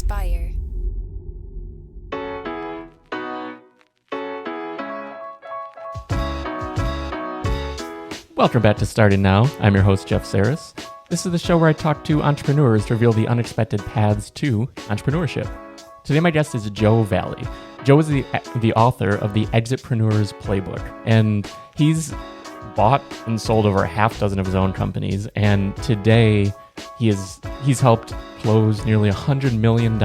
inspire. Welcome back to Starting Now. I'm your host, Jeff Sarris. This is the show where I talk to entrepreneurs to reveal the unexpected paths to entrepreneurship. Today, my guest is Joe Valli. Joe is the author of the EXITpreneur's Playbook, and he's bought and sold over a half dozen of his own companies, and today he's helped close nearly $100 million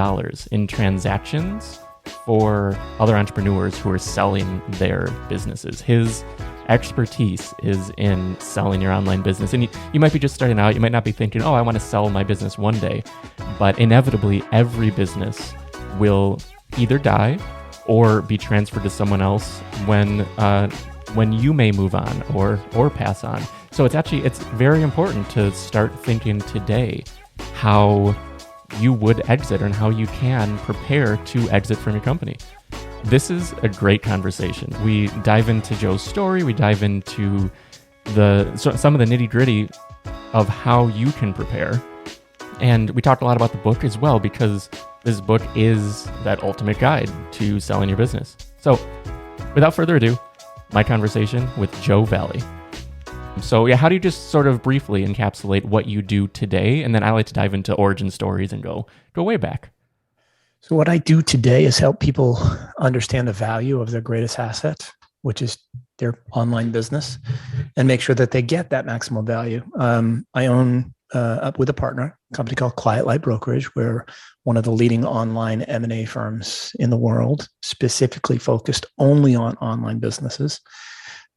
in transactions for other entrepreneurs who are selling their businesses. His expertise is in selling your online business. And you might be just starting out. You might not be thinking, oh, I want to sell my business one day. But inevitably, every business will either die or be transferred to someone else when you may move on or pass on. So it's very important to start thinking today how you would exit and how you can prepare to exit from your company. This is a great conversation. We dive into Joe's story. We dive into some of the nitty-gritty of how you can prepare. And we talked a lot about the book as well, because this book is that ultimate guide to selling your business. So without further ado, my conversation with Joe Valli. So yeah, how do you just sort of briefly encapsulate what you do today? And then I like to dive into origin stories and go way back. So what I do today is help people understand the value of their greatest asset, which is their online business, and make sure that they get that maximum value. I own, up with a partner, a company called Quiet Light Brokerage. We're one of the leading online M&A firms in the world, specifically focused only on online businesses.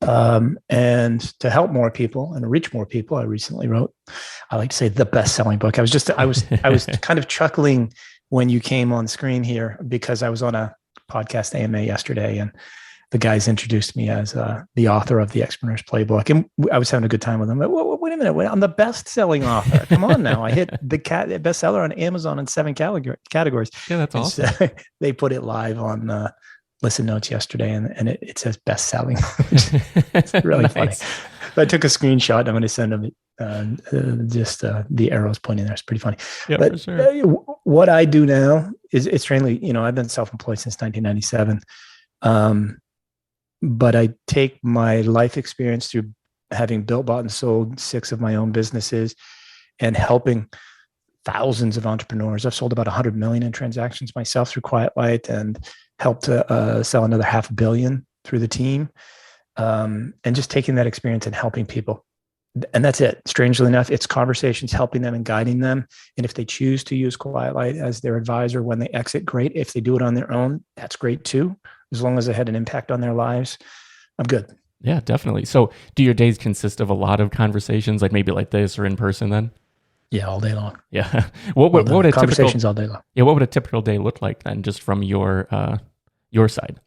And to help more people and reach more people, I recently wrote, I like to say, the best-selling book. I was kind of chuckling when you came on screen here, because I was on a podcast AMA yesterday, and the guys introduced me as the author of the EXITpreneur's Playbook, and I was having a good time with them. Wait a minute, I'm the best-selling author. Come on now, I hit the bestseller on Amazon in 7 categories. Yeah, that's awesome. So they put it live on Listen Notes yesterday, and it says best-selling. It's really Nice. funny. So I took a screenshot, and I'm going to send them the arrows pointing there. It's pretty funny. Yeah, But for sure. what I do now is it's strangely, I've been self-employed since 1997. But I take my life experience through having built, bought, and sold 6 of my own businesses and helping thousands of entrepreneurs. I've sold about 100 million in transactions myself through Quiet Light, and helped to sell another $500 million through the team. And just taking that experience and helping people. And that's it. Strangely enough, it's conversations, helping them and guiding them. And if they choose to use Quiet Light as their advisor when they exit, great. If they do it on their own, that's great too. As long as it had an impact on their lives, I'm good. Yeah, definitely. So do your days consist of a lot of conversations, like maybe like this or in person then? Yeah, all day long. Yeah. What would a conversations all day long. Yeah, what would a typical day look like then, just from your side?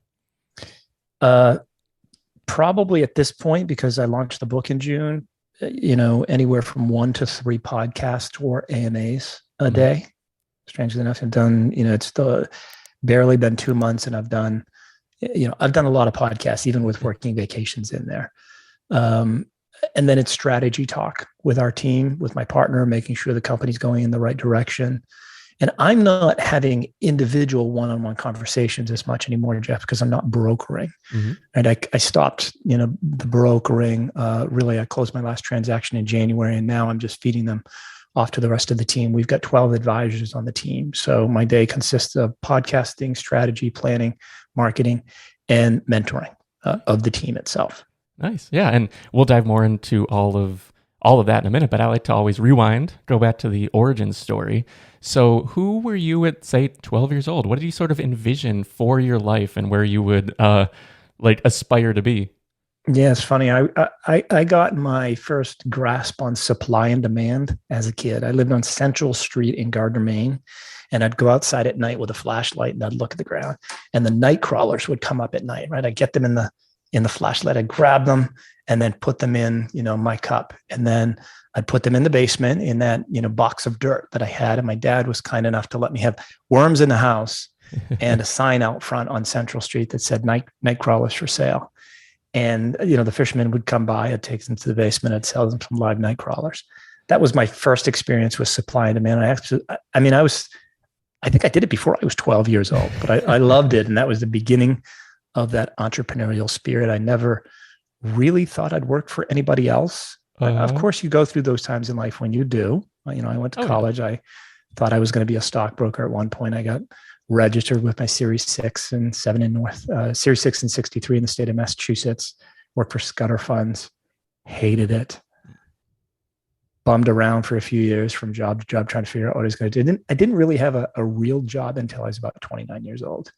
Probably at this point, because I launched the book in June, anywhere from 1 to 3 podcasts or AMAs a day. Strangely enough, I've done, it's still barely been 2 months, and I've done a lot of podcasts, even with working vacations in there. And then it's strategy talk with our team, with my partner, making sure the company's going in the right direction. And I'm not having individual one-on-one conversations as much anymore, Jeff, because I'm not brokering. Mm-hmm. And I stopped, the brokering. Really, I closed my last transaction in January, and now I'm just feeding them off to the rest of the team. We've got 12 advisors on the team. So my day consists of podcasting, strategy, planning, marketing, and mentoring of the team itself. Nice. Yeah. And we'll dive more into all of that in a minute, but I like to always rewind, go back to the origin story. So who were you at, say, 12 years old? What did you sort of envision for your life and where you would aspire to be? Yeah, it's funny. I got my first grasp on supply and demand as a kid. I lived on Central Street in Gardner, Maine, and I'd go outside at night with a flashlight, and I'd look at the ground, and the night crawlers would come up at night, right? I'd get them in the flashlight, I'd grab them and then put them in, my cup. And then I'd put them in the basement in that, box of dirt that I had. And my dad was kind enough to let me have worms in the house and a sign out front on Central Street that said night crawlers for sale. And, the fishermen would come by, I'd take them to the basement, I'd sell them some live night crawlers. That was my first experience with supply and demand. I was I think I did it before I was 12 years old, but I loved it. And that was the beginning of that entrepreneurial spirit. I never really thought I'd work for anybody else. Of course, you go through those times in life when you do. I went to college. Yeah. I thought I was going to be a stockbroker at one point. I got registered with my Series 6 and 7 in Series 6 and 63 in the state of Massachusetts. Worked for Scudder Funds. Hated it. Bummed around for a few years from job to job, trying to figure out what I was going to do. I didn't really have a real job until I was about 29 years old.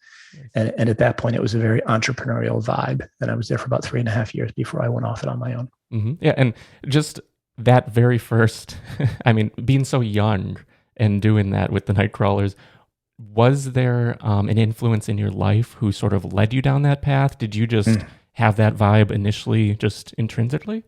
Nice. And at that point, it was a very entrepreneurial vibe. And I was there for about 3.5 years before I went off it on my own. Mm-hmm. Yeah. And just that very first, being so young and doing that with the Nightcrawlers, was there an influence in your life who sort of led you down that path? Did you just have that vibe initially just intrinsically?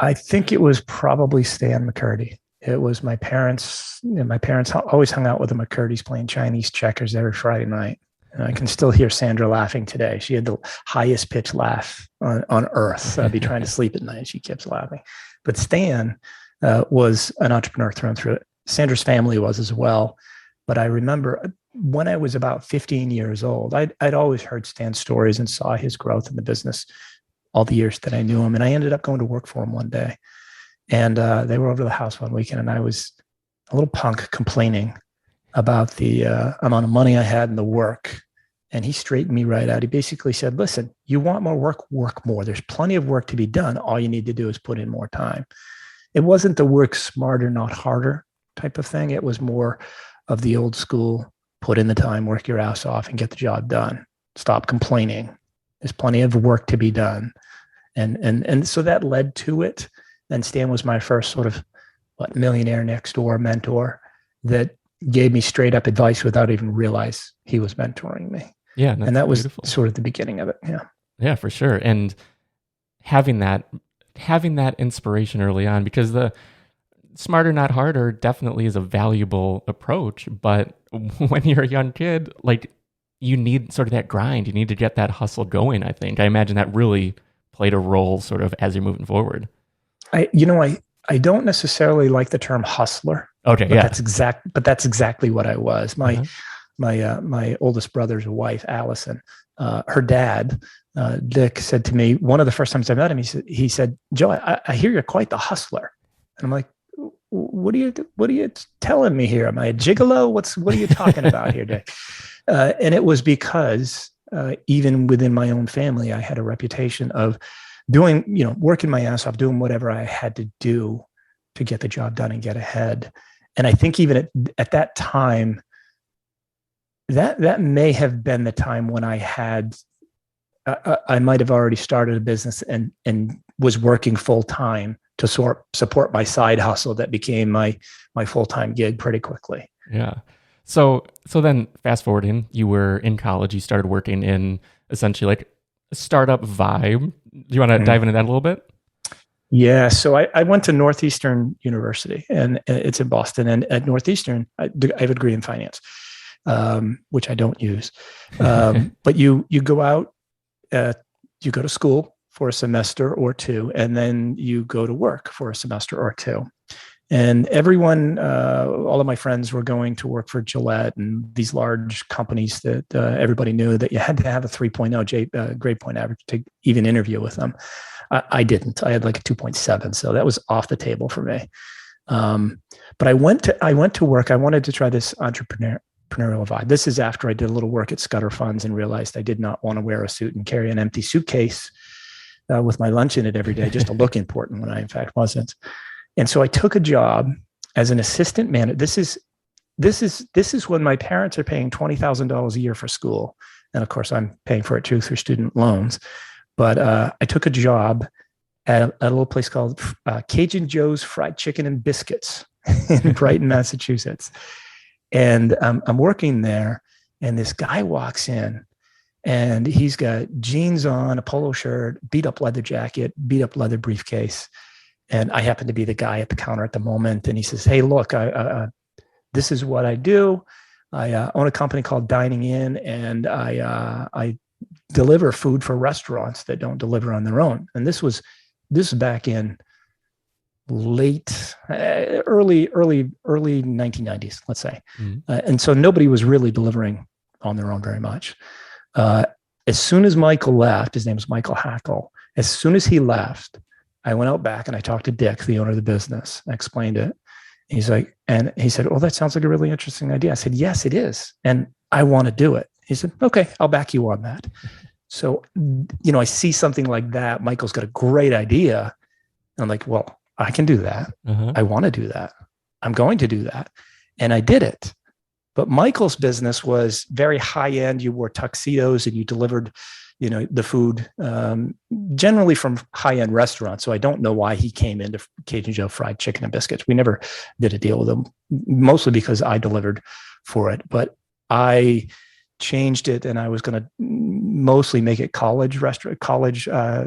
I think it was probably Stan McCurdy. It was my parents. My parents always hung out with the McCurdys playing Chinese checkers every Friday night. And I can still hear Sandra laughing today. She had the highest pitch laugh on earth. I'd be trying to sleep at night. She keeps laughing. But Stan was an entrepreneur through and through. Sandra's family was as well. But I remember when I was about 15 years old, I'd always heard Stan's stories and saw his growth in the business all the years that I knew him. And I ended up going to work for him one day. And they were over to the house one weekend, and I was a little punk complaining about the amount of money I had and the work. And he straightened me right out. He basically said, listen, you want more work, work more. There's plenty of work to be done. All you need to do is put in more time. It wasn't the work smarter, not harder type of thing. It was more of the old school, put in the time, work your ass off and get the job done. Stop complaining. There's plenty of work to be done. And so that led to it. And Stan was my first sort of millionaire next door mentor that gave me straight up advice without even realize he was mentoring me. Yeah. And that was beautiful. Sort of the beginning of it. Yeah. Yeah, for sure. And having that inspiration early on, because the smarter, not harder definitely is a valuable approach. But when you're a young kid, like, you need sort of that grind. You need to get that hustle going, I think. I imagine that really played a role sort of as you're moving forward. I don't necessarily like the term hustler. Okay, but yeah. That's exactly what I was. My oldest brother's wife, Allison, her dad, Dick, said to me, one of the first times I met him, he said, Joe, I hear you're quite the hustler. And I'm like, what are you telling me here? Am I a gigolo? What are you talking about here, Dick? And it was because even within my own family, I had a reputation of doing, working my ass off, doing whatever I had to do to get the job done and get ahead. And I think even at that time, that may have been the time when I had, I might have already started a business and was working full time to support my side hustle that became my full-time gig pretty quickly. Yeah. So then fast forwarding, you were in college, you started working in essentially like a startup vibe. Do you want to dive into that a little bit? Yeah. So I went to Northeastern University, and it's in Boston. And at Northeastern, I have a degree in finance, which I don't use. But you go out, you go to school for a semester or two, and then you go to work for a semester or two. And everyone, all of my friends were going to work for Gillette and these large companies that everybody knew that you had to have a 3.0 grade point average to even interview with them. I didn't. I had like a 2.7, so that was off the table for me. But I went to work. I wanted to try this entrepreneurial vibe. This is after I did a little work at Scudder Funds and realized I did not want to wear a suit and carry an empty suitcase with my lunch in it every day just to look important when I in fact wasn't. And so I took a job as an assistant manager. This is when my parents are paying $20,000 a year for school. And of course I'm paying for it too through student loans. But I took a job at a little place called Cajun Joe's Fried Chicken and Biscuits in Brighton, Massachusetts. And I'm working there, and this guy walks in, and he's got jeans on, a polo shirt, beat up leather jacket, beat up leather briefcase. And I happen to be the guy at the counter at the moment. And he says, hey, look, this is what I do. I own a company called Dining In, and I deliver food for restaurants that don't deliver on their own. And this was back in early 1990s, let's say. And so nobody was really delivering on their own very much. As soon as Michael left, his name was Michael Hackle. As soon as he left, I went out back and I talked to Dick, the owner of the business. I explained it. He's like, and he said, "Oh, that sounds like a really interesting idea." I said, "Yes, it is. And I want to do it." He said, "Okay, I'll back you on that." So, I see something like that. Michael's got a great idea. And I'm like, well, I can do that. I want to do that. I'm going to do that. And I did it. But Michael's business was very high end. You wore tuxedos and you delivered, the food, generally from high end restaurants. So I don't know why he came into Cajun Joe Fried Chicken and Biscuits. We never did a deal with him, mostly because I delivered for it. But I changed it, and I was going to mostly make it college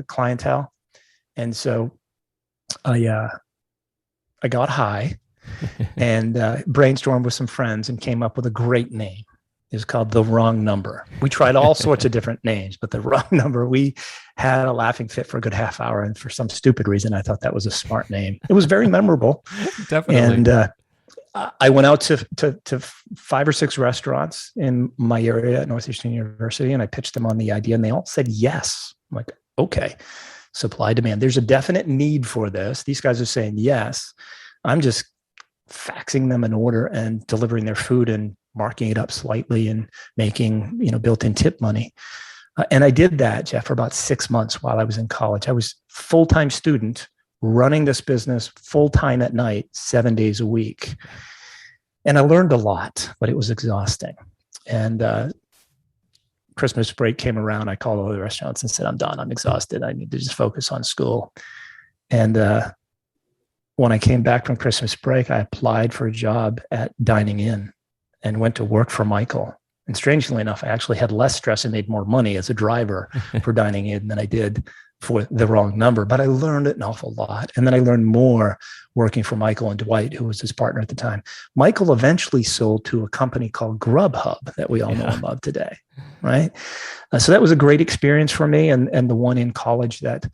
clientele. And so I got high and brainstormed with some friends and came up with a great name. It was called The Wrong Number. We tried all sorts of different names, but The Wrong Number, we had a laughing fit for a good half hour. And for some stupid reason, I thought that was a smart name. It was very memorable. Definitely. And I went out to 5 or 6 restaurants in my area at Northeastern University, and I pitched them on the idea, and they all said yes. I'm like, okay, supply demand. There's a definite need for this. These guys are saying yes. I'm just faxing them an order and delivering their food and marking it up slightly and making, built-in tip money. And I did that, Jeff, for about 6 months while I was in college. I was full-time student running this business full-time at night, 7 days a week. And I learned a lot, but it was exhausting. And Christmas break came around. I called all the restaurants and said, "I'm done. I'm exhausted. I need to just focus on school." And when I came back from Christmas break, I applied for a job at Dining In and went to work for Michael. And strangely enough, I actually had less stress and made more money as a driver for Dining In than I did for The Wrong Number. But I learned an awful lot. And then I learned more working for Michael and Dwight, who was his partner at the time. Michael eventually sold to a company called Grubhub that we all know and love today, right? So that was a great experience for me, and the one in college that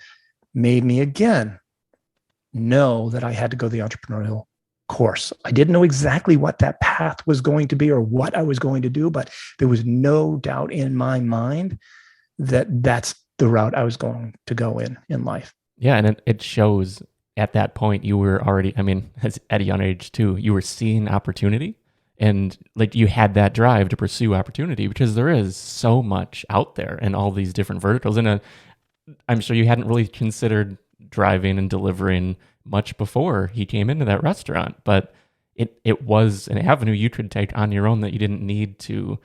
made me, again, know that I had to go the entrepreneurial course. I didn't know exactly what that path was going to be or what I was going to do, but there was no doubt in my mind that that's the route I was going to go in life. Yeah, and it shows at that point you were already, at a young age too, you were seeing opportunity, and like you had that drive to pursue opportunity because there is so much out there in all these different verticals. And I'm sure you hadn't really considered driving and delivering much before he came into that restaurant, but it was an avenue you could take on your own that you didn't need to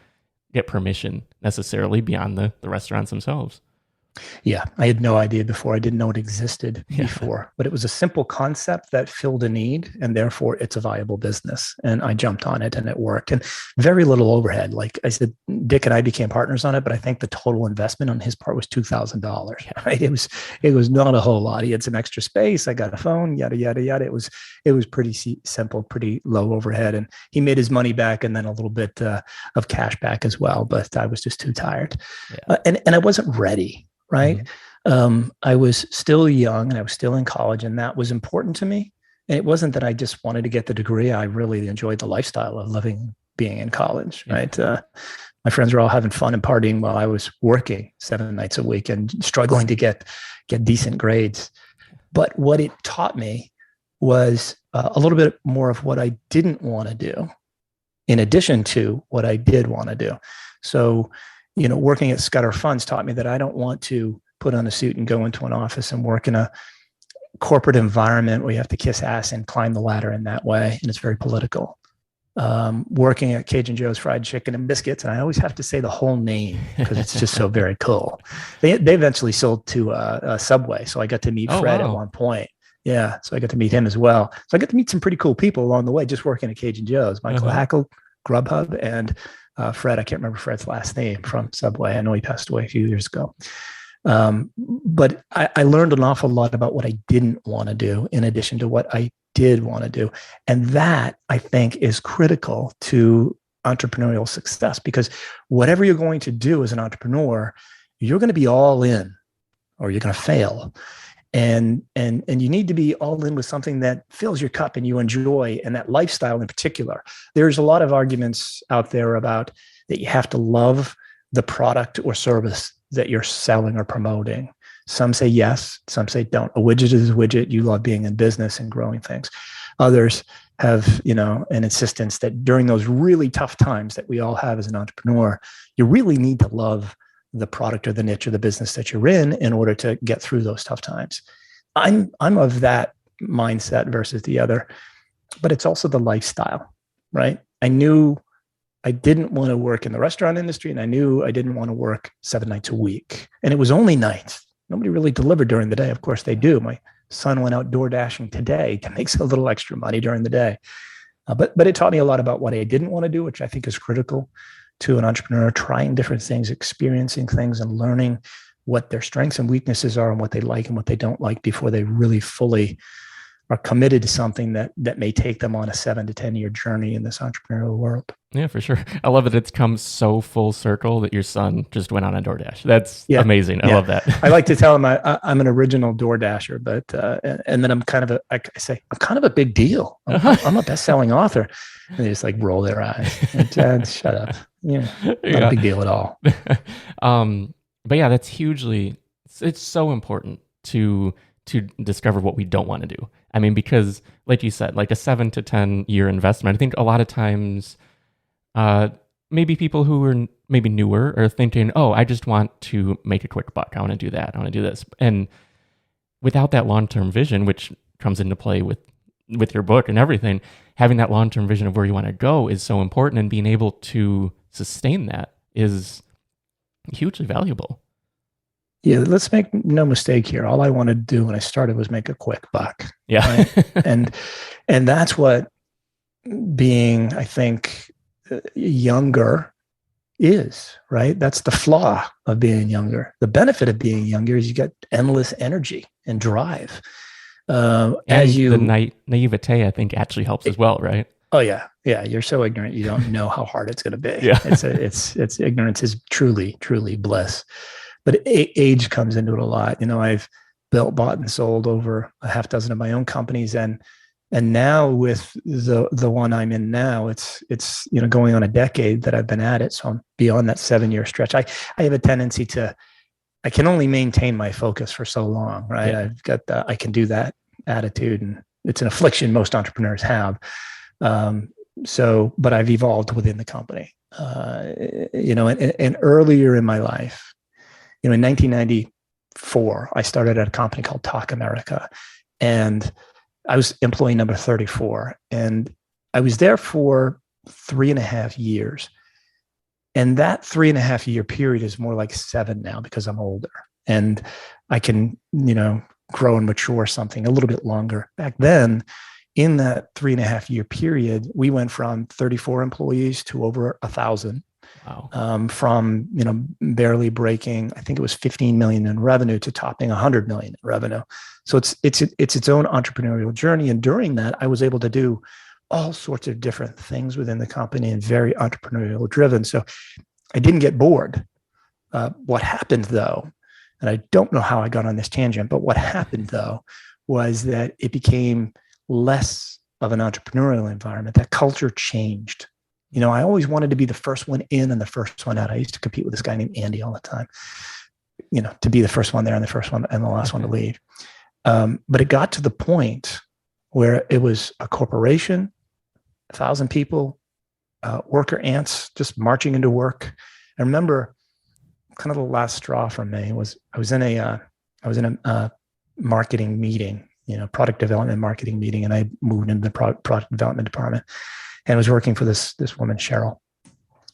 get permission necessarily beyond the restaurants themselves. Yeah, I had no idea before. I didn't know it existed before, but it was a simple concept that filled a need, and therefore it's a viable business. And I jumped on it and it worked, and very little overhead. Like I said, Dick and I became partners on it, but I think the total investment on his part was $2,000. Right? It was not a whole lot. He had some extra space. I got a phone, yada, yada, yada. It was pretty simple, pretty low overhead. And he made his money back and then a little bit of cash back as well. But I was just too tired. Yeah. And I wasn't ready. Right. Mm-hmm. I was still young and I was still in college, and that was important to me. And it wasn't that I just wanted to get the degree. I really enjoyed the lifestyle of being in college. Yeah. Right. My friends were all having fun and partying while I was working 7 nights a week and struggling to get decent grades. But what it taught me was a little bit more of what I didn't want to do in addition to what I did want to do. So, working at Scudder Funds taught me that I don't want to put on a suit and go into an office and work in a corporate environment where you have to kiss ass and climb the ladder in that way. And it's very political. Working at Cajun Joe's Fried Chicken and Biscuits, and I always have to say the whole name because it's just so very cool. They eventually sold to a Subway. So I got to meet Fred at one point. Yeah. So I got to meet him as well. So I got to meet some pretty cool people along the way, just working at Cajun Joe's. Michael Hackle, Grubhub, and Fred, I can't remember Fred's last name, from Subway. I know he passed away a few years ago. But I learned an awful lot about what I didn't want to do in addition to what I did want to do. And that, I think, is critical to entrepreneurial success, because whatever you're going to do as an entrepreneur, you're going to be all in or you're going to fail. and you need to be all in with something that fills your cup and you enjoy, and that lifestyle in particular. There's a lot of arguments out there about that you have to love the product or service that you're selling or promoting. Some say yes, some say don't. A widget is a widget. You love being in business and growing things. Others have, an insistence that during those really tough times that we all have as an entrepreneur, you really need to love the product or the niche or the business that you're in order to get through those tough times. I'm of that mindset versus the other, but it's also the lifestyle, right? I knew I didn't want to work in the restaurant industry, and I knew I didn't want to work 7 nights a week. And it was only nights. Nobody really delivered during the day. Of course they do. My son went out DoorDashing today to make a little extra money during the day. But it taught me a lot about what I didn't want to do, which I think is critical to an entrepreneur, trying different things, experiencing things, and learning what their strengths and weaknesses are and what they like and what they don't like before they really fully are committed to something that may take them on a 7 to 10 year journey in this entrepreneurial world. Yeah, for sure. I love that it's come so full circle that your son just went on a DoorDash. That's amazing. I love that. I like to tell him I'm an original DoorDasher, but and then I'm kind of a big deal. I'm a best-selling author. And they just like roll their eyes. Dad, shut up. Yeah, not a big deal at all. But yeah, it's so important to discover what we don't want to do. I mean, because like you said, like a 7 to 10 year investment, I think a lot of times, maybe people who are maybe newer are thinking, oh, I just want to make a quick buck. I want to do that. I want to do this. And without that long-term vision, which comes into play with your book and everything, having that long-term vision of where you want to go is so important, and being able to sustain that is hugely valuable. Yeah, let's make no mistake here. All I wanted to do when I started was make a quick buck. Yeah. Right? and that's what being, I think, younger is, right? That's the flaw of being younger. The benefit of being younger is you got endless energy and drive. The naivete, I think, actually helps as well, right? Oh yeah. Yeah. You're so ignorant. You don't know how hard it's going to be. Yeah. It's ignorance is truly, truly bliss. But age comes into it a lot. I've built, bought, and sold over a half dozen of my own companies. And now with the one I'm in now, it's going on a decade that I've been at it. So I'm beyond that 7-year stretch. I have a tendency I can only maintain my focus for so long, right? Yeah. I've got I can do that attitude, and it's an affliction most entrepreneurs have. But I've evolved within the company, and earlier in my life, in 1994, I started at a company called Talk America, and I was employee number 34, and I was there for 3.5 years. And that 3.5 year period is more like 7 now because I'm older, and I can, grow and mature something a little bit longer. Back then, in that 3.5 year period, we went from 34 employees to over 1,000. Wow. From barely breaking, I think it was 15 million in revenue, to topping 100 million in revenue. So it's its own entrepreneurial journey. And during that, I was able to do all sorts of different things within the company and very entrepreneurial driven. So I didn't get bored. What happened though, and I don't know how I got on this tangent, but what happened though was that it became less of an entrepreneurial environment. That culture changed. I always wanted to be the first one in and the first one out. I used to compete with this guy named Andy all the time, to be the first one there and the first one and the last one to leave. But it got to the point where it was a corporation, 1,000 people, worker ants just marching into work. I remember kind of the last straw for me was I was in a marketing meeting, product development marketing meeting, and I moved into the product development department. And was working for this woman, Cheryl.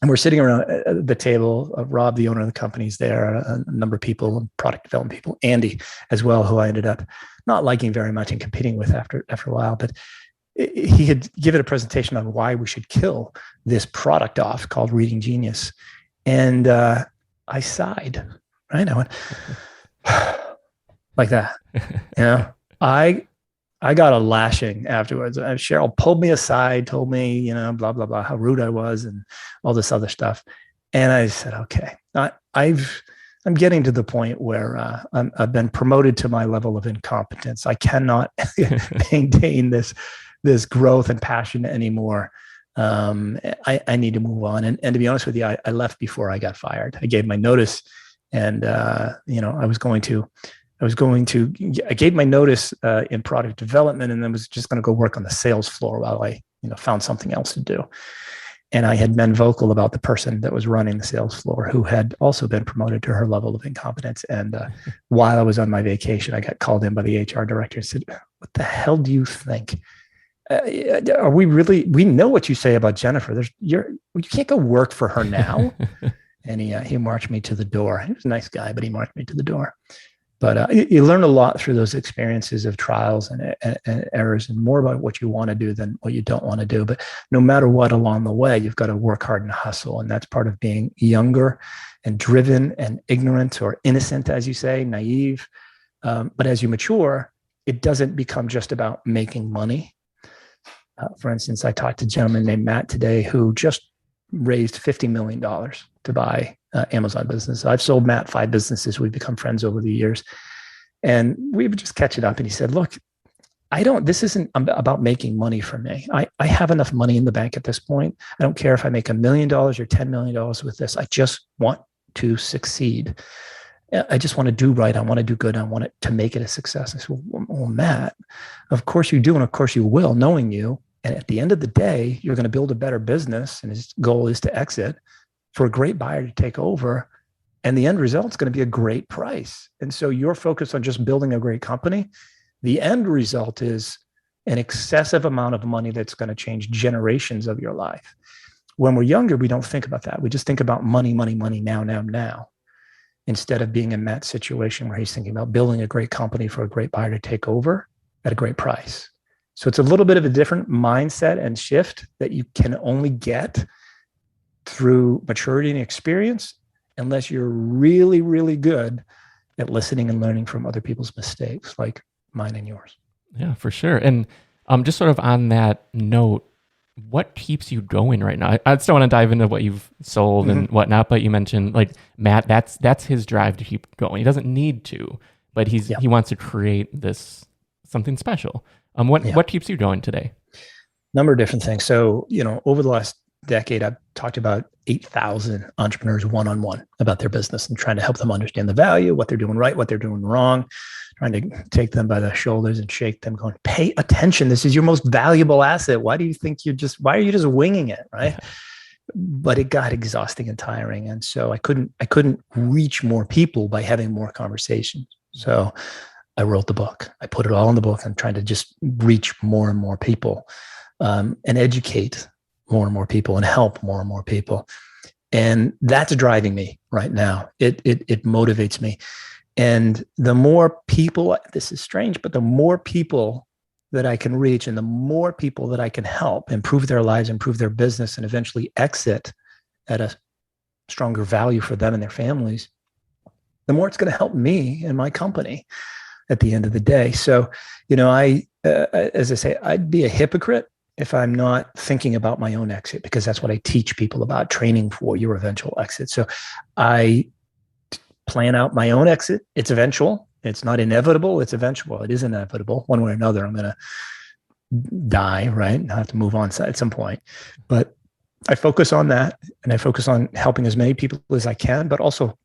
And we're sitting around the table. Rob, the owner of the company, is there, a number of people, product development people, Andy as well, who I ended up not liking very much and competing with after a while. But he had given a presentation on why we should kill this product off called Reading Genius. And I sighed, right? I went like that. I got a lashing afterwards. Cheryl pulled me aside, told me, blah, blah, blah, how rude I was and all this other stuff. And I said, okay, I'm getting to the point where I've been promoted to my level of incompetence. I cannot maintain this growth and passion anymore. I need to move on. And to be honest with you, I left before I got fired. I gave my notice, and I gave my notice in product development, and then was just going to go work on the sales floor while I found something else to do. And I had been vocal about the person that was running the sales floor, who had also been promoted to her level of incompetence. And while I was on my vacation, I got called in by the HR director and said, "What the hell do you think? Are we really? We know what you say about Jennifer. You can't go work for her now." And he marched me to the door. He was a nice guy, but he marched me to the door. But you learn a lot through those experiences of trials and errors, and more about what you want to do than what you don't want to do. But no matter what along the way, you've got to work hard and hustle. And that's part of being younger and driven and ignorant, or innocent, as you say, naive. But as you mature, it doesn't become just about making money. For instance, I talked to a gentleman named Matt today who just raised $50 million to buy Amazon business. I've sold Matt 5 businesses. We've become friends over the years, and we would just catch it up. And he said, "Look, this isn't about making money for me. I have enough money in the bank at this point. I don't care if I make $1 million or $10 million with this. I just want to succeed. I just want to do right. I want to do good. I want it to make it a success." I said, well, Matt, of course you do. And of course you will, knowing you. And at the end of the day, you're going to build a better business. And his goal is to exit for a great buyer to take over. And the end result is going to be a great price. And so you're focused on just building a great company. The end result is an excessive amount of money that's going to change generations of your life. When we're younger, we don't think about that. We just think about money, money, money, now, instead of being in Matt's situation where he's thinking about building a great company for a great buyer to take over at a great price. So it's a little bit of a different mindset and shift that you can only get through maturity and experience, unless you're really, really good at listening and learning from other people's mistakes, like mine and yours. Yeah, for sure. And just sort of on that note, what keeps you going right now? I still want to dive into what you've sold and whatnot, but you mentioned like Matt, that's his drive to keep going. He doesn't need to, but he wants to create this something special. What keeps you going today? Number of different things. So, over the last decade, I've talked about 8,000 entrepreneurs one-on-one about their business and trying to help them understand the value, what they're doing right, what they're doing wrong, trying to take them by the shoulders and shake them, going, pay attention. This is your most valuable asset. Why are you just winging it? Right. But it got exhausting and tiring. And so I couldn't reach more people by having more conversations. So I wrote the book. I put it all in the book. I'm trying to just reach more and more people, and educate more and more people and help more and more people. And that's driving me right now. It motivates me. And the more people, this is strange, but the more people that I can reach and the more people that I can help improve their lives, improve their business, and eventually exit at a stronger value for them and their families, the more it's going to help me and my company at the end of the day. So, as I say, I'd be a hypocrite if I'm not thinking about my own exit, because that's what I teach people about, training for your eventual exit. So I plan out my own exit. It's eventual. It's not inevitable. It's eventual. It is inevitable. One way or another, I'm going to die, right? I have to move on at some point. But I focus on that, and I focus on helping as many people as I can, but also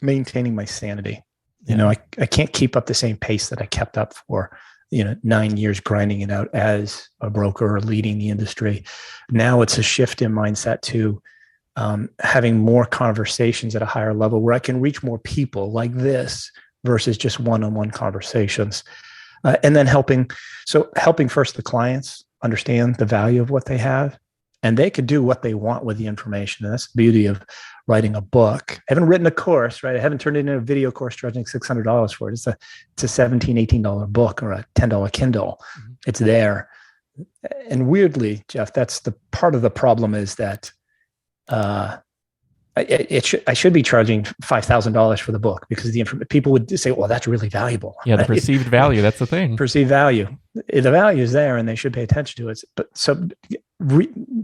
maintaining my sanity. I can't keep up the same pace that I kept up for 9 years grinding it out as a broker or leading the industry. Now it's a shift in mindset to having more conversations at a higher level where I can reach more people like this versus just one-on-one conversations. And then helping first the clients understand the value of what they have, and they could do what they want with the information. And that's the beauty of writing a book. I haven't written a course, right? I haven't turned it into a video course charging $600 for it. It's a $17, $18 book or a $10 Kindle. Mm-hmm. It's there. And weirdly, Jeff, that's the part of the problem is that I should be charging $5,000 for the book, because people would say, well, that's really valuable. Yeah, the perceived value, that's the thing. Perceived value. The value is there and they should pay attention to it. But so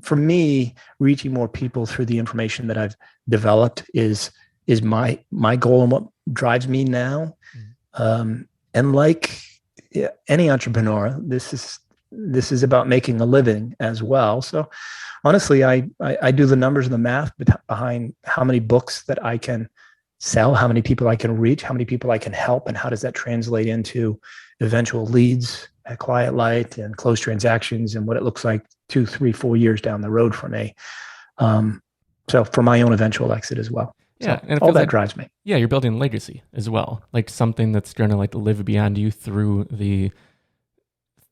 for me, reaching more people through the information that I've developed is is my goal and what drives me now. And like any entrepreneur, this is about making a living as well. So honestly, I do the numbers and the math behind how many books that I can sell, how many people I can reach, how many people I can help, and how does that translate into eventual leads at Quiet Light and closed transactions, and what it looks like 2, 3, 4 years down the road for me. So for my own eventual exit as well. Yeah, so and it all feels that like, drives me. Yeah, you're building legacy as well, like something that's going to like live beyond you through the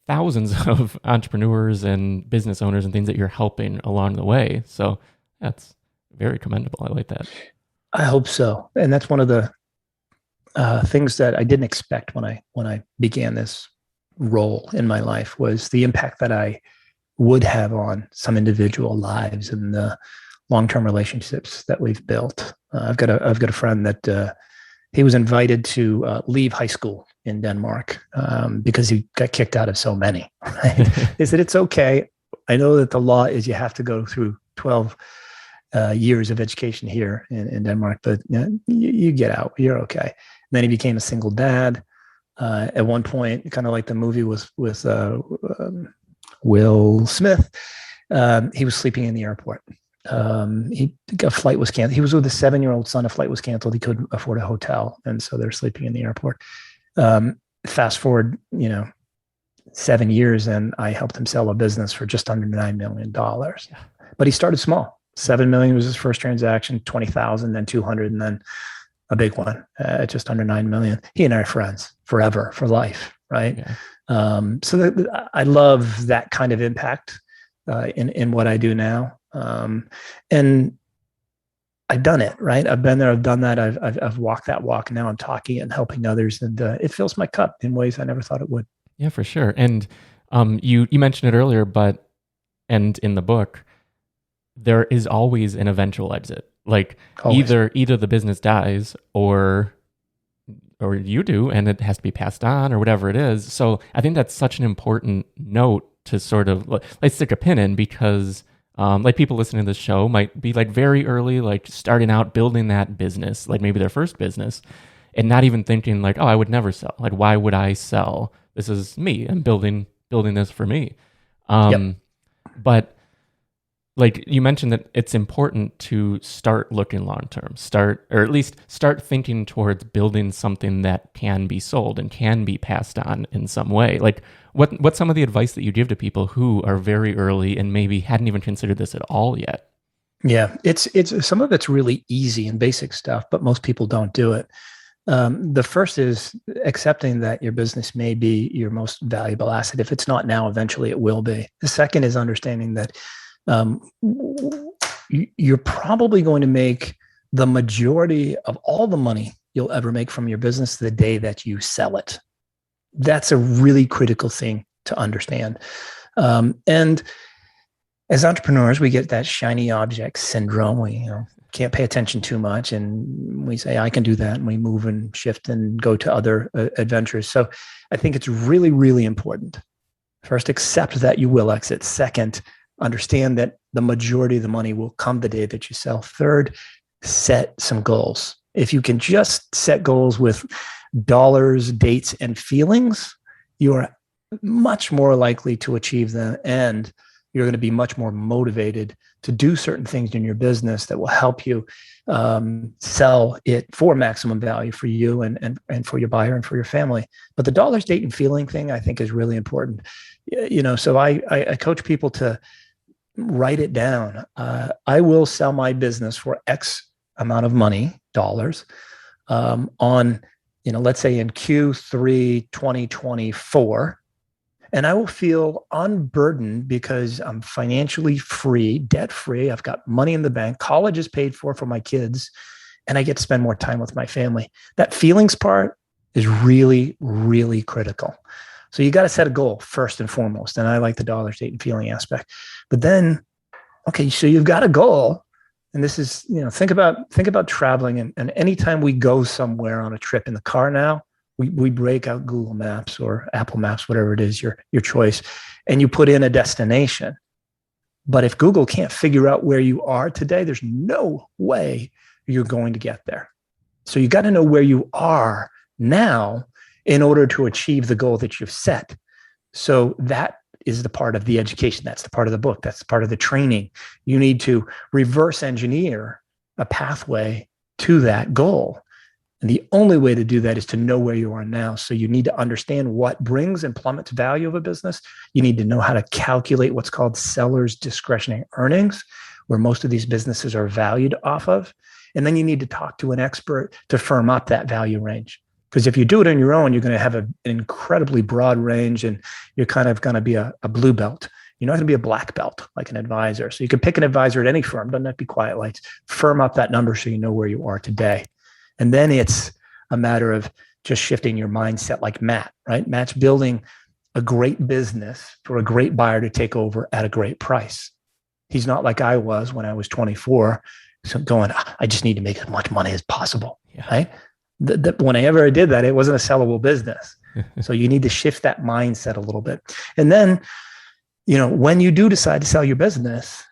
thousands of entrepreneurs and business owners and things that you're helping along the way. So that's very commendable. I like that. I hope so. And that's one of the things that I didn't expect when I began this role in my life, was the impact that I would have on some individual lives and the long-term relationships that we've built. I've got a friend that he was invited to leave high school in Denmark because he got kicked out of so many. Right? They said, it's okay. I know that the law is you have to go through 12 years of education here in Denmark, but you get out, you're okay. And then he became a single dad. At one point, kind of like the movie with Will Smith, he was sleeping in the airport. A flight was canceled. He was with a 7-year-old son. A flight was canceled. He couldn't afford a hotel, and so they're sleeping in the airport. Fast forward, 7 years, and I helped him sell a business for just under $9 million. But he started small. 7 million was his first transaction. 20,000, then 200, and then a big one, just under 9 million. He and I are friends forever, for life, right? Yeah. So I love that kind of impact in what I do now. And I've done it, right? I've been there, I've done that. I've walked that walk. Now I'm talking and helping others, and it fills my cup in ways I never thought it would. Yeah, for sure. And you mentioned it earlier, and in the book, there is always an eventual exit. Like always. Either the business dies or you do, and it has to be passed on or whatever it is. So I think that's such an important note to sort of like stick a pin in, because like people listening to this show might be like very early, like starting out building that business, like maybe their first business, and not even thinking like, oh, I would never sell. Like, why would I sell? This is me. I'm building this for me. Yep. But like you mentioned that it's important to start looking long-term, or at least start thinking towards building something that can be sold and can be passed on in some way. Like what's some of the advice that you give to people who are very early and maybe hadn't even considered this at all yet? Yeah, it's some of it's really easy and basic stuff, but most people don't do it. The first is accepting that your business may be your most valuable asset. If it's not now, eventually it will be. The second is understanding that you're probably going to make the majority of all the money you'll ever make from your business the day that you sell it. That's a really critical thing to understand. And as entrepreneurs, we get that shiny object syndrome. We can't pay attention too much, and we say, I can do that, and we move and shift and go to other adventures. So I think it's really, really important. First, accept that you will exit. Second, understand that the majority of the money will come the day that you sell. Third, set some goals. If you can just set goals with dollars, dates, and feelings, you are much more likely to achieve them, and you're going to be much more motivated to do certain things in your business that will help you sell it for maximum value for you and for your buyer and for your family. But the dollars, date, and feeling thing, I think, is really important. So I coach people to write it down. I will sell my business for X amount of money, dollars, on, let's say in Q3 2024. And I will feel unburdened because I'm financially free, debt free. I've got money in the bank. College is paid for my kids, and I get to spend more time with my family. That feelings part is really, really critical. So you got to set a goal first and foremost. And I like the dollars, date, and feeling aspect. But then, okay, so you've got a goal. And this is, think about traveling. And anytime we go somewhere on a trip in the car now, we break out Google Maps or Apple Maps, whatever it is, your choice, and you put in a destination. But if Google can't figure out where you are today, there's no way you're going to get there. So you got to know where you are now in order to achieve the goal that you've set. So that is the part of the education. That's the part of the book. That's the part of the training. You need to reverse engineer a pathway to that goal. And the only way to do that is to know where you are now. So you need to understand what brings and plummets value of a business. You need to know how to calculate what's called seller's discretionary earnings, where most of these businesses are valued off of. And then you need to talk to an expert to firm up that value range. Because if you do it on your own, you're going to have an incredibly broad range, and you're kind of going to be a blue belt. You're not going to be a black belt like an advisor. So you can pick an advisor at any firm. Doesn't have to be Quiet Lights. Firm up that number so you know where you are today. And then it's a matter of just shifting your mindset like Matt, right? Matt's building a great business for a great buyer to take over at a great price. He's not like I was when I was 24, so going, I just need to make as much money as possible, right? Whenever I did that, it wasn't a sellable business. So you need to shift that mindset a little bit. And then, when you do decide to sell your business,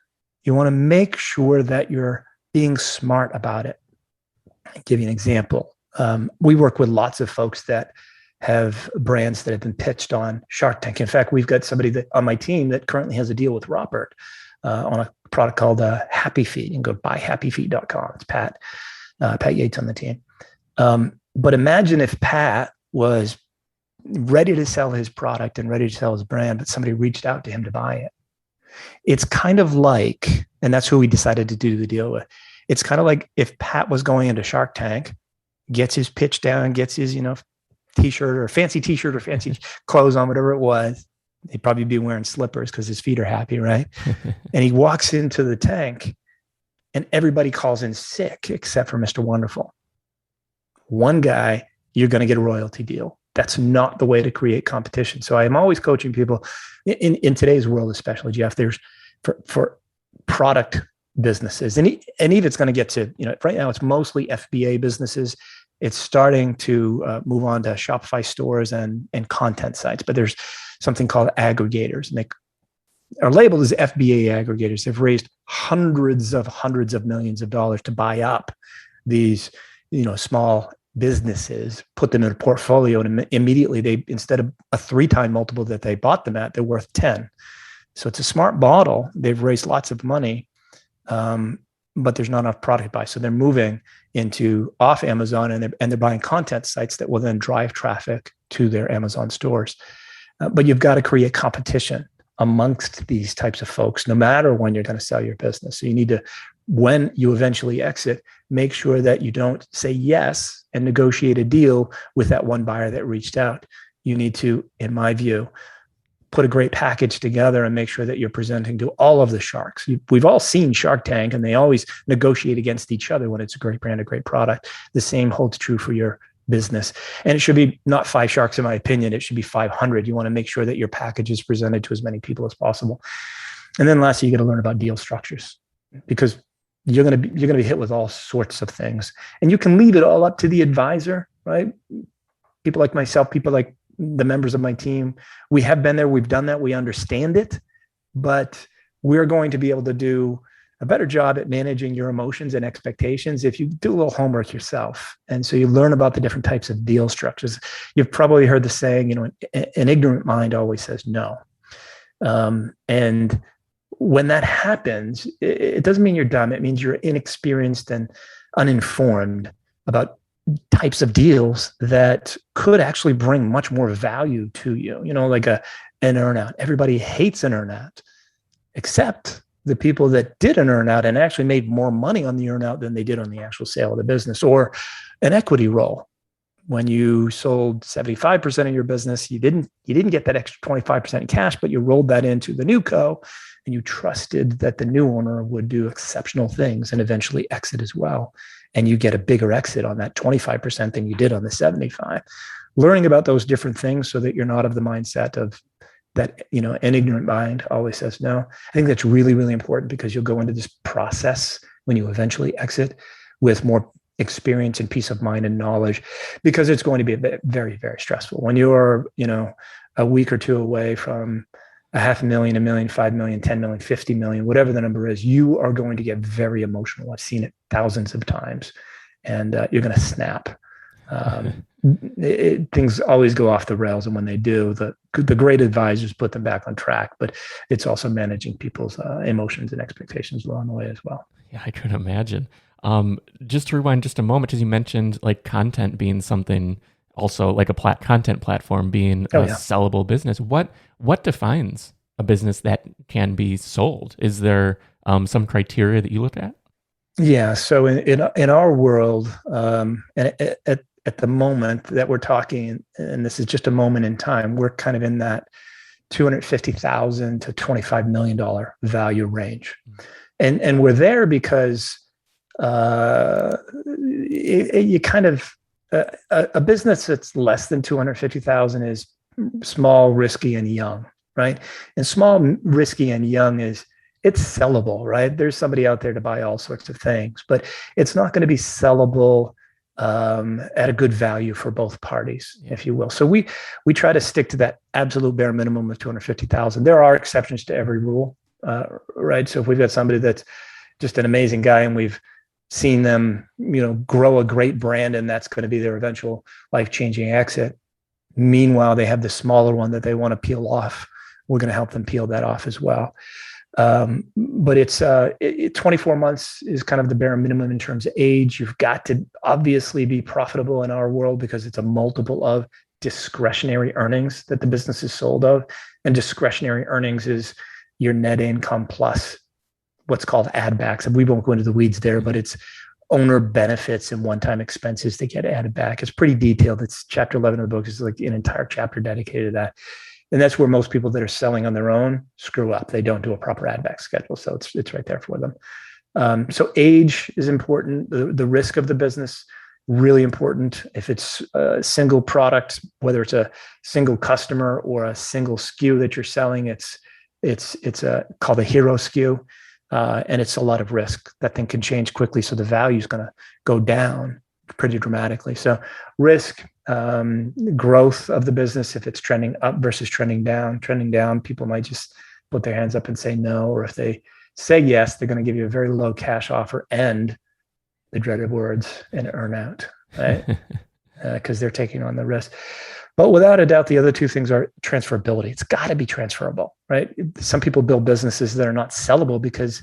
you want to make sure that you're being smart about it. I'll give you an example. We work with lots of folks that have brands that have been pitched on Shark Tank. In fact, we've got somebody that on my team that currently has a deal with Robert on a product called Happy Feet. You can go to buyhappyfeet.com. It's Pat Yates on the team. But imagine if Pat was ready to sell his product and ready to sell his brand, but somebody reached out to him to buy it. It's kind of like, and that's who we decided to do the deal with. It's kind of like if Pat was going into Shark Tank, gets his pitch down, gets his, t-shirt or fancy clothes on, whatever it was. He'd probably be wearing slippers because his feet are happy, right? And he walks into the tank and everybody calls in sick except for Mr. Wonderful. One guy, you're going to get a royalty deal. That's not the way to create competition. So I am always coaching people in today's world, especially, Jeff, there's for product businesses. And Eve, it's going to get to, right now it's mostly FBA businesses. It's starting to move on to Shopify stores and content sites, but there's something called aggregators, and they are labeled as FBA aggregators. They've raised hundreds of millions of dollars to buy up these, small businesses, put them in a portfolio, and immediately they, instead of a 3-time multiple that they bought them at, they're worth 10. So it's a smart model. They've raised lots of money, but there's not enough product to buy. So they're moving into off Amazon, and they're buying content sites that will then drive traffic to their Amazon stores. But you've got to create competition amongst these types of folks, no matter when you're going to sell your business. So you need to, when you eventually exit, make sure that you don't say yes and negotiate a deal with that one buyer that reached out. You need to, in my view, put a great package together and make sure that you're presenting to all of the sharks. We've all seen Shark Tank, and they always negotiate against each other when it's a great brand, a great product. The same holds true for your business. And it should be not 5 sharks, in my opinion. It should be 500. You want to make sure that your package is presented to as many people as possible. And then lastly, you got to learn about deal structures, because you're going to be hit with all sorts of things. And you can leave it all up to the advisor, right? People like myself, people like the members of my team, we have been there, we've done that, we understand it, but we're going to be able to do a better job at managing your emotions and expectations if you do a little homework yourself. And so you learn about the different types of deal structures. You've probably heard the saying, an ignorant mind always says no. And when that happens, it doesn't mean you're dumb. It means you're inexperienced and uninformed about types of deals that could actually bring much more value to you. Like an earnout. Everybody hates an earnout, except the people that did an earnout and actually made more money on the earnout than they did on the actual sale of the business. Or an equity roll. When you sold 75% of your business, you didn't get that extra 25% in cash, but you rolled that into the new co, and you trusted that the new owner would do exceptional things and eventually exit as well. And you get a bigger exit on that 25% than you did on the 75. Learning about those different things so that you're not of the mindset of that, an ignorant mind always says no. I think that's really, really important, because you'll go into this process when you eventually exit with more experience and peace of mind and knowledge, because it's going to be very, very stressful. When you're, a week or two away from $500,000, $1 million, $5 million, $10 million, $50 million, whatever the number is, you are going to get very emotional. I've seen it thousands of times, and you're going to snap. Things always go off the rails, and when they do, the great advisors put them back on track. But it's also managing people's emotions and expectations along the way as well. Yeah, I can imagine. Just to rewind just a moment, as you mentioned, like content being something, also like a content platform being a sellable business. What defines a business that can be sold? Is there some criteria that you look at? Yeah. So in our world, and at the moment that we're talking, and this is just a moment in time, we're kind of in that $250,000 to $25 million value range. And we're there because you kind of, a business that's less than 250,000 is small, risky, and young, right? And small, risky, and young it's sellable, right? There's somebody out there to buy all sorts of things, but it's not going to be sellable at a good value for both parties, if you will. So we try to stick to that absolute bare minimum of 250,000. There are exceptions to every rule, right? So if we've got somebody that's just an amazing guy and we've seen them, grow a great brand, and that's going to be their eventual life-changing exit. Meanwhile, they have the smaller one that they want to peel off. We're going to help them peel that off as well. But it's 24 months is kind of the bare minimum in terms of age. You've got to obviously be profitable in our world because it's a multiple of discretionary earnings that the business is sold of. And discretionary earnings is your net income plus what's called add backs. And we won't go into the weeds there, but it's owner benefits and one-time expenses that get added back. It's pretty detailed. It's chapter 11 of the book is like an entire chapter dedicated to that. And that's where most people that are selling on their own screw up. They don't do a proper add back schedule. So it's right there for them. So age is important. The risk of the business, really important. If it's a single product, whether it's a single customer or a single SKU that you're selling, it's called a hero SKU. And it's a lot of risk. That thing can change quickly. So the value is going to go down pretty dramatically. So risk, growth of the business, if it's trending up versus trending down, people might just put their hands up and say no. Or if they say yes, they're going to give you a very low cash offer and the dreaded words, an earn out, right? Because they're taking on the risk. But without a doubt, the other two things are transferability. It's got to be transferable, right? Some people build businesses that are not sellable because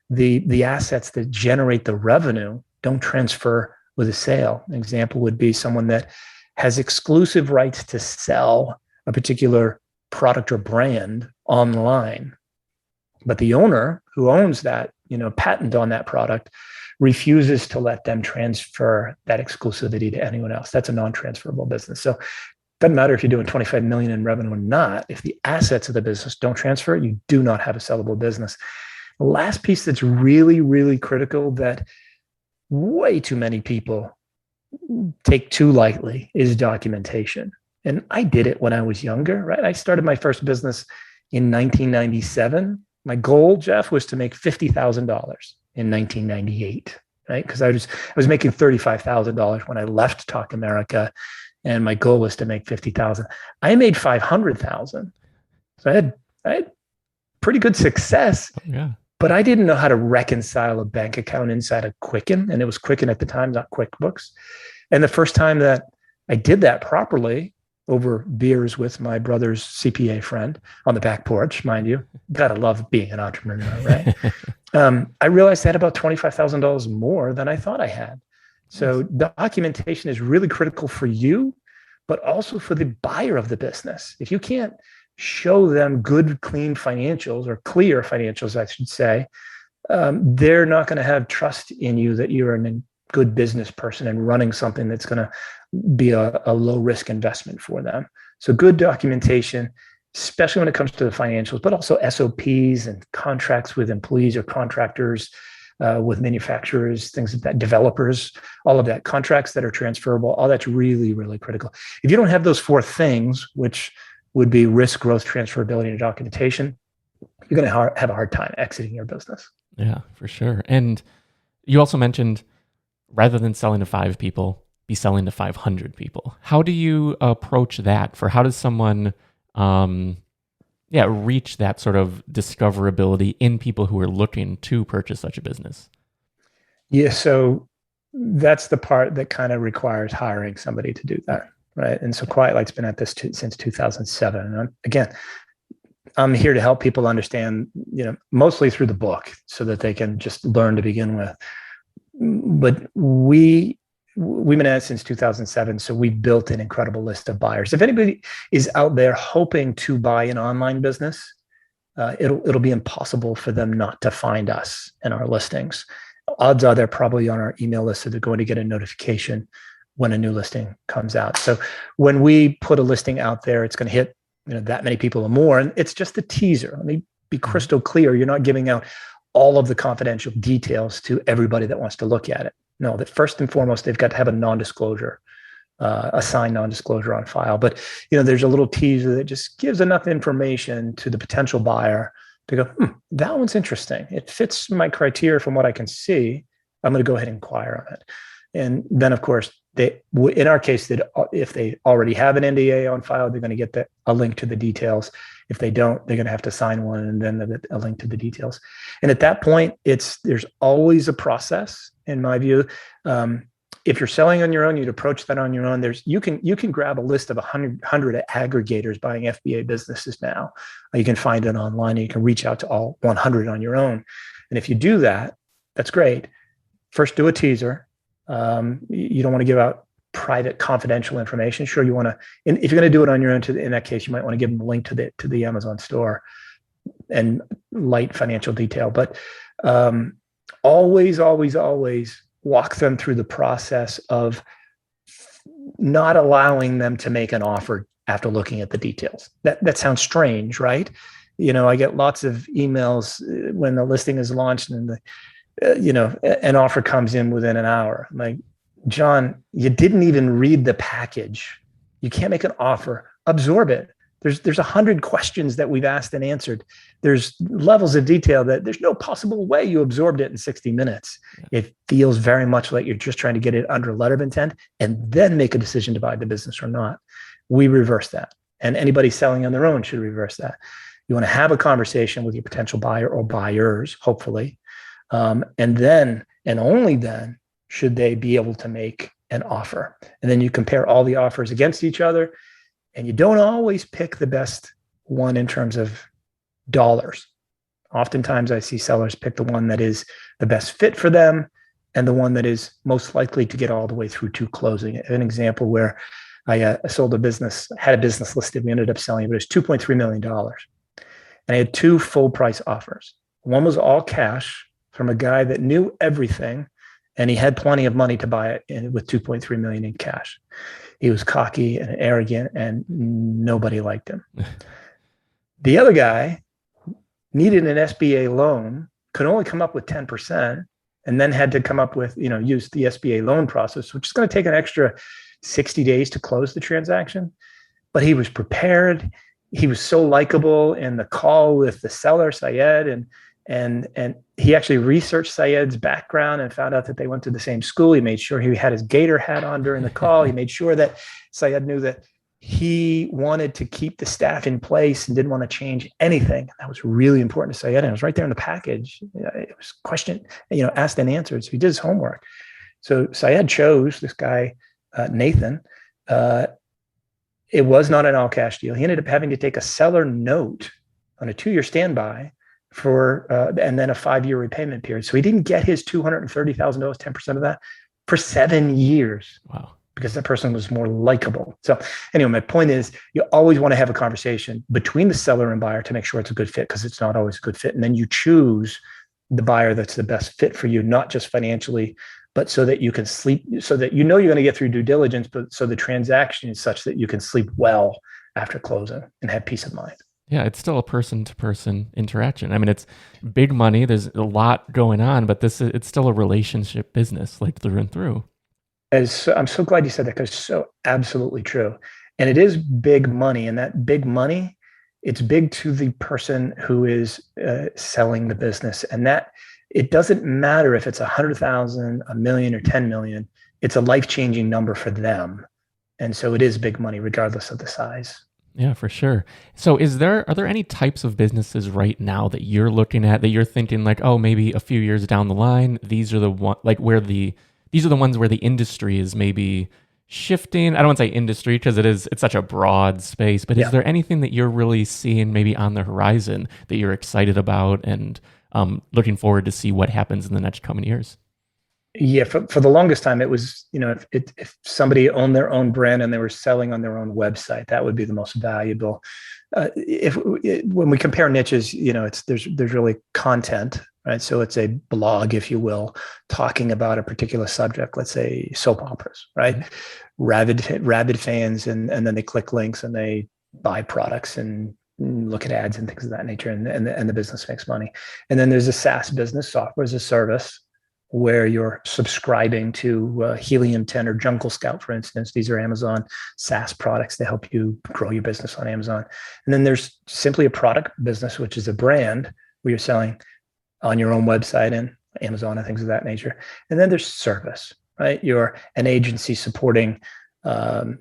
the assets that generate the revenue don't transfer with a sale. An example would be someone that has exclusive rights to sell a particular product or brand online, but the owner who owns that, patent on that product refuses to let them transfer that exclusivity to anyone else. That's a non-transferable business. So doesn't matter if you're doing 25 million in revenue or not. If the assets of the business don't transfer, you do not have a sellable business. The last piece that's really, really critical that way too many people take too lightly is documentation. And I did it when I was younger, right? I started my first business in 1997. My goal, Jeff, was to make $50,000 in 1998, right? Because I was making $35,000 when I left Talk America. And my goal was to make 50,000. I made 500,000. So I had pretty good success. Yeah. But I didn't know how to reconcile a bank account inside of Quicken. And it was Quicken at the time, not QuickBooks. And the first time that I did that properly over beers with my brother's CPA friend on the back porch, mind you, gotta love being an entrepreneur, right? I realized I had about $25,000 more than I thought I had. So documentation is really critical for you, but also for the buyer of the business. If you can't show them good, clean financials or clear financials, I should say, they're not going to have trust in you that you're a good business person and running something that's going to be a low risk investment for them. So good documentation, especially when it comes to the financials, but also SOPs and contracts with employees or contractors, with manufacturers, things like that, developers, all of that, contracts that are transferable, all that's really, really critical. If you don't have those four things, which would be risk, growth, transferability, and documentation, you're going to have a hard time exiting your business. Yeah, for sure. And you also mentioned rather than selling to 5 people, be selling to 500 people. How do you approach that? How does someone, reach that sort of discoverability in people who are looking to purchase such a business? Yeah, so that's the part that kind of requires hiring somebody to do that, right? And so Quiet Light's been at this since 2007. And again, I'm here to help people understand, mostly through the book so that they can just learn to begin with. But we've been at it since 2007. So we built an incredible list of buyers. If anybody is out there hoping to buy an online business, it'll be impossible for them not to find us and our listings. Odds are they're probably on our email list, so they're going to get a notification when a new listing comes out. So when we put a listing out there, it's going to hit that many people or more, and it's just a teaser. Let me be crystal clear: you're not giving out all of the confidential details to everybody that wants to look at it. No, that first and foremost, they've got to have a non-disclosure, a signed non-disclosure on file. But there's a little teaser that just gives enough information to the potential buyer to go, that one's interesting. It fits my criteria from what I can see. I'm going to go ahead and inquire on it. And then, of course, in our case, if they already have an NDA on file, they're going to get a link to the details. If they don't, they're going to have to sign one and then a link to the details. And at that point, there's always a process, in my view. If you're selling on your own, you'd approach that on your own. You can grab a list of 100 aggregators buying FBA businesses now. You can find it online, and you can reach out to all 100 on your own. And if you do that, that's great. First, do a teaser. You don't want to give out private, confidential information. Sure, you want to. If you're going to do it on your own, in that case, you might want to give them a link to the Amazon store and light financial detail. But always walk them through the process of not allowing them to make an offer after looking at the details. That sounds strange, right? I get lots of emails when the listing is launched and an offer comes in within an hour. I'm like, John, you didn't even read the package. You can't make an offer. Absorb it. There's 100 questions that we've asked and answered. There's levels of detail that there's no possible way you absorbed it in 60 minutes. Yeah. It feels very much like you're just trying to get it under a letter of intent and then make a decision to buy the business or not. We reverse that. And anybody selling on their own should reverse that. You want to have a conversation with your potential buyer or buyers, hopefully. And then, and only then, should they be able to make an offer. And then you compare all the offers against each other. And you don't always pick the best one in terms of dollars. Oftentimes I see sellers pick the one that is the best fit for them and the one that is most likely to get all the way through to closing. An example where I sold a business, had a business listed. We ended up selling it, but it was $2.3 million. And I had two full price offers. One was all cash from a guy that knew everything, and he had plenty of money to buy it with $2.3 million in cash. He was cocky and arrogant, and nobody liked him. The other guy needed an SBA loan, could only come up with 10%, and then had to come up with, use the SBA loan process, which is going to take an extra 60 days to close the transaction. But he was prepared. He was so likable in the call with the seller, Syed, and he actually researched Syed's background and found out that they went to the same school. He made sure he had his gator hat on during the call. He made sure that Syed knew that he wanted to keep the staff in place and didn't want to change anything. That was really important to Syed. And it was right there in the package. It was questioned, asked and answered. So he did his homework. So Syed chose this guy, Nathan. It was not an all cash deal. He ended up having to take a seller note on a 2-year standby and then a 5-year repayment period. So he didn't get his $230,000, 10% of that, for 7 years. Wow. Because that person was more likable. So anyway, my point is you always want to have a conversation between the seller and buyer to make sure it's a good fit, because it's not always a good fit. And then you choose the buyer that's the best fit for you, not just financially, but so that you can sleep, so that you're going to get through due diligence, but so the transaction is such that you can sleep well after closing and have peace of mind. Yeah, it's still a person-to-person interaction. I mean, it's big money. There's a lot going on, but it's still a relationship business, like through and through. I'm so glad you said that, because it's so absolutely true. And it is big money. And that big money, it's big to the person who is selling the business. And that it doesn't matter if it's 100,000, a million, or 10 million. It's a life-changing number for them. And so it is big money, regardless of the size. Yeah, for sure. So are there any types of businesses right now that you're looking at that you're thinking like, oh, maybe a few years down the line, these are the these are the ones where the industry is maybe shifting. I don't want to say industry because it's such a broad space, but is Yeah. there anything that you're really seeing maybe on the horizon that you're excited about and looking forward to see what happens in the next coming years? Yeah, for the longest time, it was, if somebody owned their own brand and they were selling on their own website, that would be the most valuable. When we compare niches, there's really content, right? So it's a blog, if you will, talking about a particular subject. Let's say soap operas, right? Rabid fans, and then they click links and they buy products and look at ads and things of that nature, and the business makes money. And then there's a SaaS business, software as a service, where you're subscribing to Helium 10 or Jungle Scout, for instance. These are Amazon SaaS products that help you grow your business on Amazon. And then there's simply a product business, which is a brand where you're selling on your own website and Amazon and things of that nature. And then there's service, right? You're an agency supporting an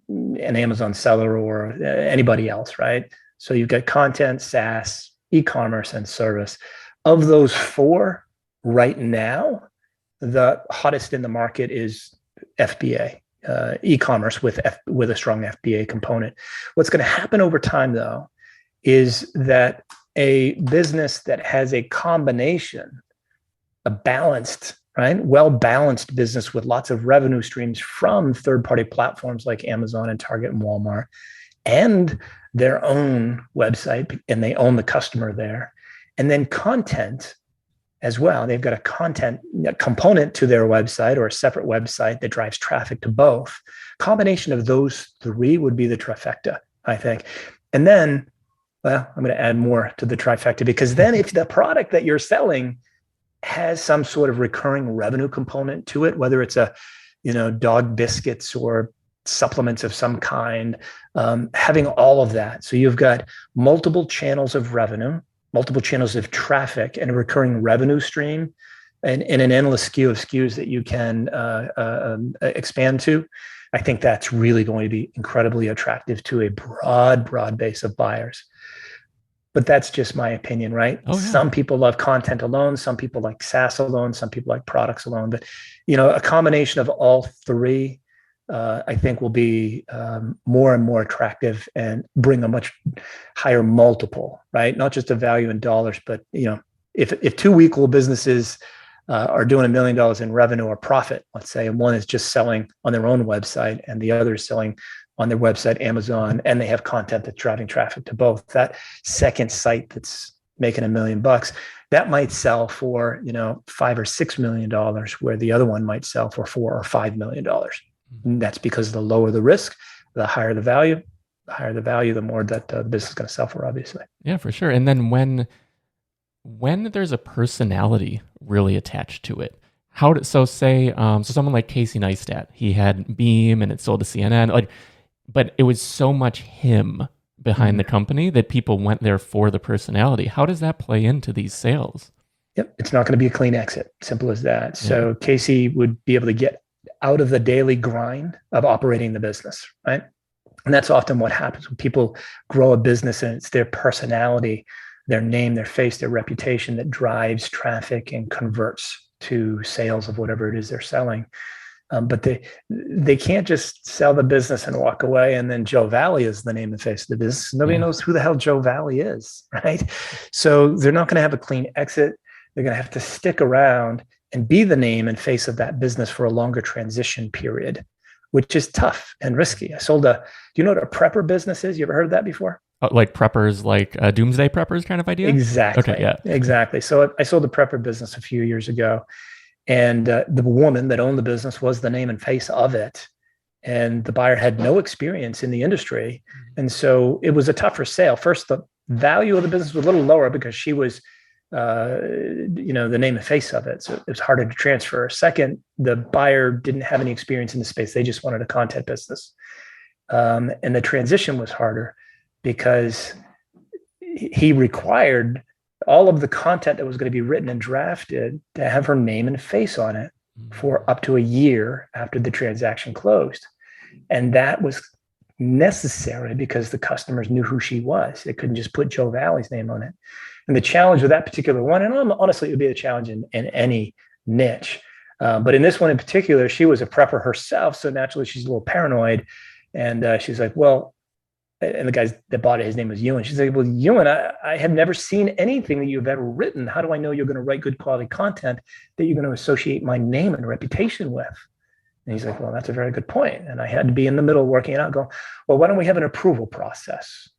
Amazon seller or anybody else, right? So you've got content, SaaS, e-commerce, and service. Of those four, right now, the hottest in the market is FBA, e-commerce with a strong FBA component. What's going to happen over time, though, is that a business that has a combination, a balanced, right, well-balanced business with lots of revenue streams from third-party platforms like Amazon and Target and Walmart, and their own website, and they own the customer there, and then content as well. They've got a content component to their website or a separate website that drives traffic to both. Combination of those three would be the trifecta, I think. And then, well, I'm going to add more to the trifecta, because then if the product that you're selling has some sort of recurring revenue component to it, whether it's dog biscuits or supplements of some kind, having all of that. So you've got multiple channels of revenue, multiple channels of traffic, and a recurring revenue stream, and an endless queue of SKUs that you can expand to. I think that's really going to be incredibly attractive to a broad base of buyers. But that's just my opinion, right? Oh, yeah. Some people love content alone. Some people like SaaS alone. Some people like products alone. But, a combination of all three, I think, will be more and more attractive and bring a much higher multiple, right? Not just a value in dollars, but if two equal businesses are doing $1 million in revenue or profit, let's say, and one is just selling on their own website and the other is selling on their website, Amazon, and they have content that's driving traffic to both, that second site that's making $1 million, that might sell for $5 or $6 million, where the other one might sell for $4 or $5 million. And that's because the lower the risk, the higher the value. The higher the value, the more that the business is going to sell for, obviously. Yeah, for sure. And then when there's a personality really attached to it, so someone like Casey Neistat, he had Beam and it sold to CNN, but it was so much him behind the company that people went there for the personality. How does that play into these sales? Yep, it's not going to be a clean exit. Simple as that. Yeah. So Casey would be able to get out of the daily grind of operating the business, right? And that's often what happens when people grow a business, and it's their personality, their name, their face, their reputation that drives traffic and converts to sales of whatever it is they're selling. But they can't just sell the business and walk away, and then Joe Valley is the name and face of the business. Nobody knows who the hell Joe Valley is, right? So they're not going to have a clean exit. They're going to have to stick around and be the name and face of that business for a longer transition period, which is tough and risky. Do you know what a prepper business is? You ever heard of that before? Like preppers, like doomsday preppers kind of idea? Exactly. Okay, yeah. Exactly. So I sold the prepper business a few years ago, and the woman that owned the business was the name and face of it. And the buyer had no experience in the industry. And so it was a tougher sale. First, the value of the business was a little lower because she was the name and face of it. So it was harder to transfer. Second, the buyer didn't have any experience in the space. They just wanted a content business. And the transition was harder because he required all of the content that was going to be written and drafted to have her name and face on it for up to a year after the transaction closed. And that was necessary because the customers knew who she was. They couldn't just put Joe Valley's name on it. And the challenge with that particular one, and honestly, it would be a challenge in any niche. But in this one in particular, she was a prepper herself. So naturally, she's a little paranoid. And she's like, well, and the guy that bought it, his name was Ewan. She's like, well, Ewan, I have never seen anything that you've ever written. How do I know you're going to write good quality content that you're going to associate my name and reputation with? And he's like, well, that's a very good point. And I had to be in the middle working it out, going, well, why don't we have an approval process?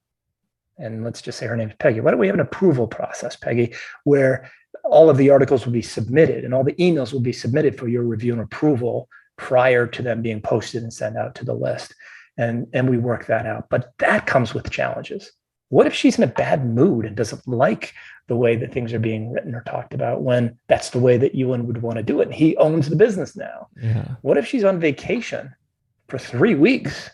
And let's just say her name is Peggy. Why don't we have an approval process, Peggy, where all of the articles will be submitted and all the emails will be submitted for your review and approval prior to them being posted and sent out to the list. And we work that out. But that comes with challenges. What if she's in a bad mood and doesn't like the way that things are being written or talked about when that's the way that Ewan would want to do it? And he owns the business now. Yeah. What if she's on vacation for 3 weeks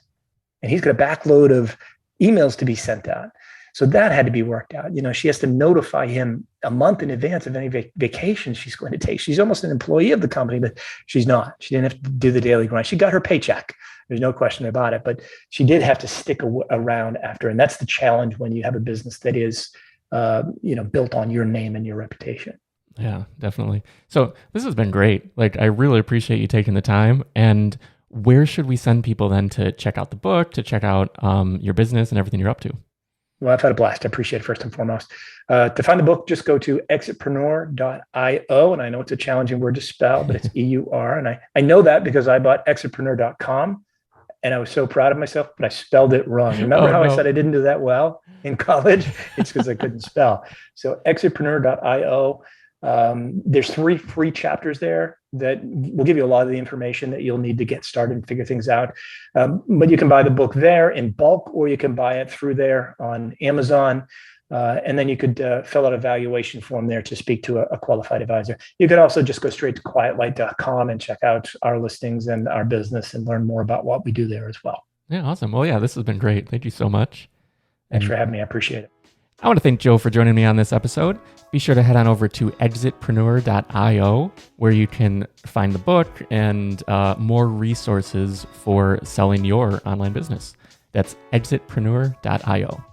and he's got a backload of emails to be sent out? So that had to be worked out. She has to notify him a month in advance of any vacation she's going to take. She's almost an employee of the company, but she's not. She didn't have to do the daily grind. She got her paycheck. There's no question about it, but she did have to stick around after. And that's the challenge when you have a business that is, built on your name and your reputation. Yeah, definitely. So this has been great. I really appreciate you taking the time. And where should we send people then to check out the book, to check out your business and everything you're up to? Well, I've had a blast. I appreciate it first and foremost. To find the book, just go to EXITpreneur.io. And I know it's a challenging word to spell, but it's EUR. And I know that because I bought EXITpreneur.com and I was so proud of myself, but I spelled it wrong. Remember how I said I didn't do that well in college? It's because I couldn't spell. So EXITpreneur.io. There's 3 free chapters there that will give you a lot of the information that you'll need to get started and figure things out. But you can buy the book there in bulk, or you can buy it through there on Amazon. And then you could fill out a valuation form there to speak to a qualified advisor. You could also just go straight to quietlight.com and check out our listings and our business and learn more about what we do there as well. Yeah, awesome. Well, yeah, this has been great. Thank you so much. Thanks for having me. I appreciate it. I want to thank Joe for joining me on this episode. Be sure to head on over to EXITpreneur.io, where you can find the book and more resources for selling your online business. That's EXITpreneur.io.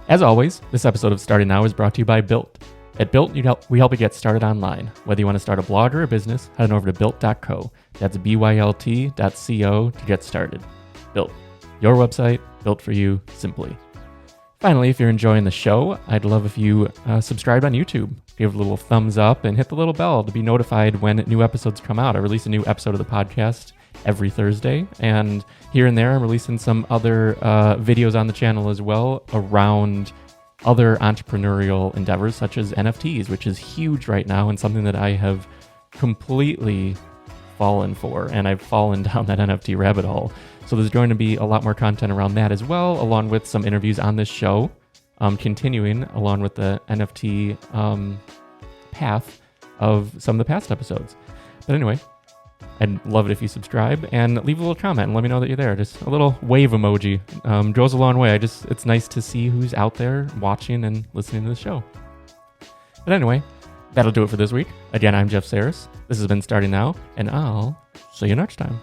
As always, this episode of Starting Now is brought to you by Built. At Built, we help you get started online. Whether you want to start a blog or a business, head on over to Built.co. That's BYLT.co to get started. Built, your website, built for you, simply. Finally, if you're enjoying the show, I'd love if you subscribe on YouTube. Give a little thumbs up and hit the little bell to be notified when new episodes come out. I release a new episode of the podcast every Thursday, and here and there I'm releasing some other videos on the channel as well around other entrepreneurial endeavors such as NFTs, which is huge right now and something that I have completely fallen for, and I've fallen down that NFT rabbit hole. So there's going to be a lot more content around that as well, along with some interviews on this show, continuing along with the NFT path of some of the past episodes. But anyway, I'd love it if you subscribe and leave a little comment and let me know that you're there. Just a little wave emoji goes a long way. It's nice to see who's out there watching and listening to the show. But anyway, that'll do it for this week. Again, I'm Jeff Sarris. This has been Starting Now, and I'll see you next time.